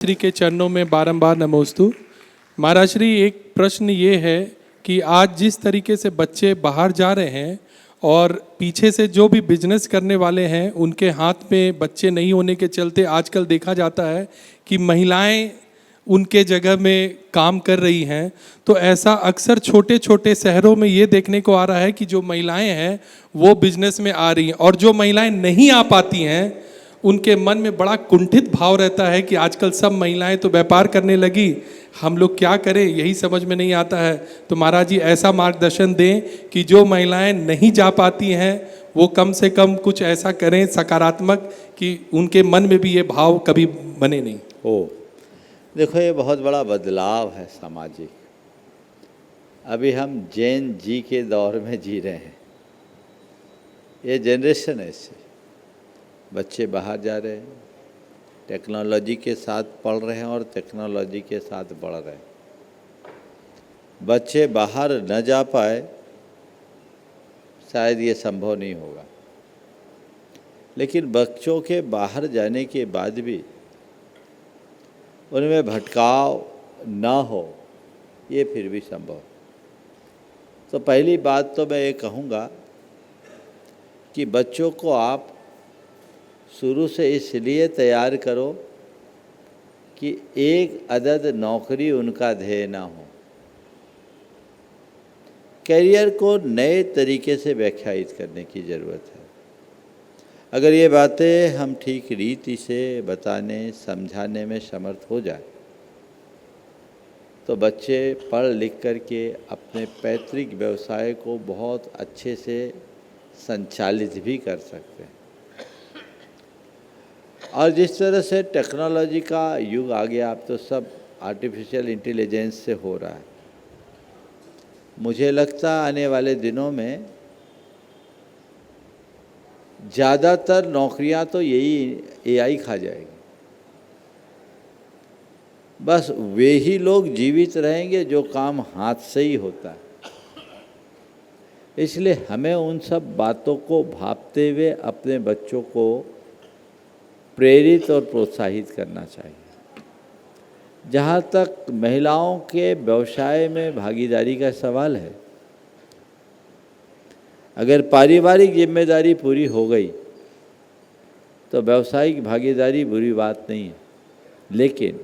श्री के चरणों में बारंबार नमोस्तु। महाराज श्री, एक प्रश्न ये है कि आज जिस तरीके से बच्चे बाहर जा रहे हैं और पीछे से जो भी बिजनेस करने वाले हैं उनके हाथ में बच्चे नहीं होने के चलते आजकल देखा जाता है कि महिलाएं उनके जगह में काम कर रही हैं। तो ऐसा अक्सर छोटे छोटे शहरों में ये देखने को आ रहा है कि जो महिलाएं हैं वो बिजनेस में आ रही हैं और जो महिलाएं नहीं आ पाती हैं उनके मन में बड़ा कुंठित भाव रहता है कि आजकल सब महिलाएं तो व्यापार करने लगी, हम लोग क्या करें, यही समझ में नहीं आता है। तो महाराज जी ऐसा मार्गदर्शन दें कि जो महिलाएं नहीं जा पाती हैं वो कम से कम कुछ ऐसा करें सकारात्मक कि उनके मन में भी ये भाव कभी बने नहीं। देखो, ये बहुत बड़ा बदलाव है सामाजिक। अभी हम जैन जी के दौर में जी रहे हैं। ये जनरेशन ऐसे बच्चे बाहर जा रहे हैं, टेक्नोलॉजी के साथ पढ़ रहे हैं और टेक्नोलॉजी के साथ बढ़ रहे हैं। बच्चे बाहर न जा पाए, शायद ये संभव नहीं होगा, लेकिन बच्चों के बाहर जाने के बाद भी उनमें भटकाव न हो, ये फिर भी संभव। तो पहली बात तो मैं ये कहूँगा कि बच्चों को आप शुरू से इसलिए तैयार करो कि एक अदद नौकरी उनका ध्येय ना हो। करियर को नए तरीके से व्याख्यायित करने की ज़रूरत है। अगर ये बातें हम ठीक रीति से बताने समझाने में समर्थ हो जाए तो बच्चे पढ़ लिख कर के अपने पैतृक व्यवसाय को बहुत अच्छे से संचालित भी कर सकते हैं। और जिस तरह से टेक्नोलॉजी का युग आ गया, अब तो सब आर्टिफिशियल इंटेलिजेंस से हो रहा है। मुझे लगता है आने वाले दिनों में ज़्यादातर नौकरियां तो यही एआई खा जाएगी। बस वे ही लोग जीवित रहेंगे जो काम हाथ से ही होता है। इसलिए हमें उन सब बातों को भांपते हुए अपने बच्चों को प्रेरित और प्रोत्साहित करना चाहिए। जहाँ तक महिलाओं के व्यवसाय में भागीदारी का सवाल है, अगर पारिवारिक जिम्मेदारी पूरी हो गई तो व्यावसायिक भागीदारी बुरी बात नहीं है, लेकिन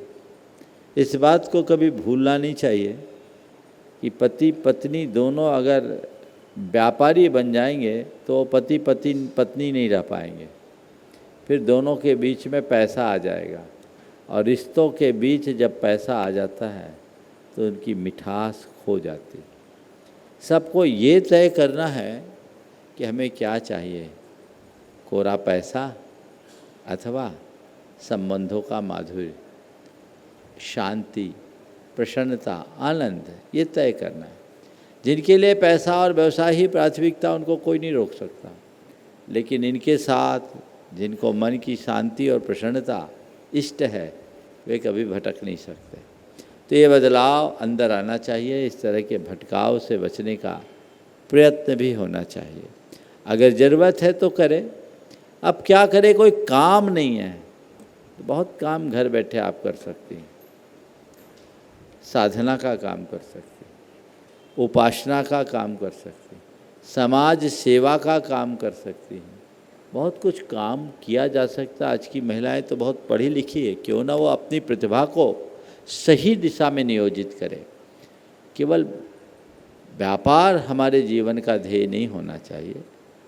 इस बात को कभी भूलना नहीं चाहिए कि पति पत्नी दोनों अगर व्यापारी बन जाएंगे तो पति पत्नी नहीं रह पाएंगे। फिर दोनों के बीच में पैसा आ जाएगा, और रिश्तों के बीच जब पैसा आ जाता है तो उनकी मिठास खो जाती। सबको ये तय करना है कि हमें क्या चाहिए, कोरा पैसा अथवा संबंधों का माधुर्य, शांति, प्रसन्नता, आनंद, ये तय करना है। जिनके लिए पैसा और व्यवसाय ही प्राथमिकता, उनको कोई नहीं रोक सकता, लेकिन इनके साथ जिनको मन की शांति और प्रसन्नता इष्ट है वे कभी भटक नहीं सकते। तो ये बदलाव अंदर आना चाहिए। इस तरह के भटकाव से बचने का प्रयत्न भी होना चाहिए। अगर ज़रूरत है तो करें। अब क्या करें, कोई काम नहीं है तो बहुत काम घर बैठे आप कर सकती हैं। साधना का काम कर सकती हैं, उपासना का काम कर सकती हैं, समाज सेवा का काम कर सकती हैं। बहुत कुछ काम किया जा सकता है। आज की महिलाएं तो बहुत पढ़ी लिखी है, क्यों ना वो अपनी प्रतिभा को सही दिशा में नियोजित करें। केवल व्यापार हमारे जीवन का ध्येय नहीं होना चाहिए।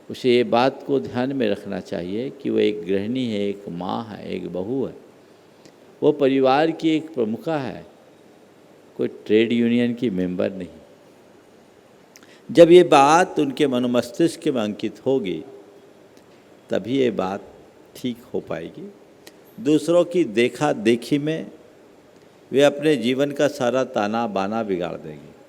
उसे ये बात को ध्यान में रखना चाहिए कि वो एक गृहिणी है, एक माँ है, एक बहू है, वो परिवार की एक प्रमुखा है, कोई ट्रेड यूनियन की मेंबर नहीं। जब ये बात उनके मनोमस्तिष्क में अंकित होगी तभी ये बात ठीक हो पाएगी। दूसरों की देखा देखी में वे अपने जीवन का सारा ताना बाना बिगाड़ देंगे।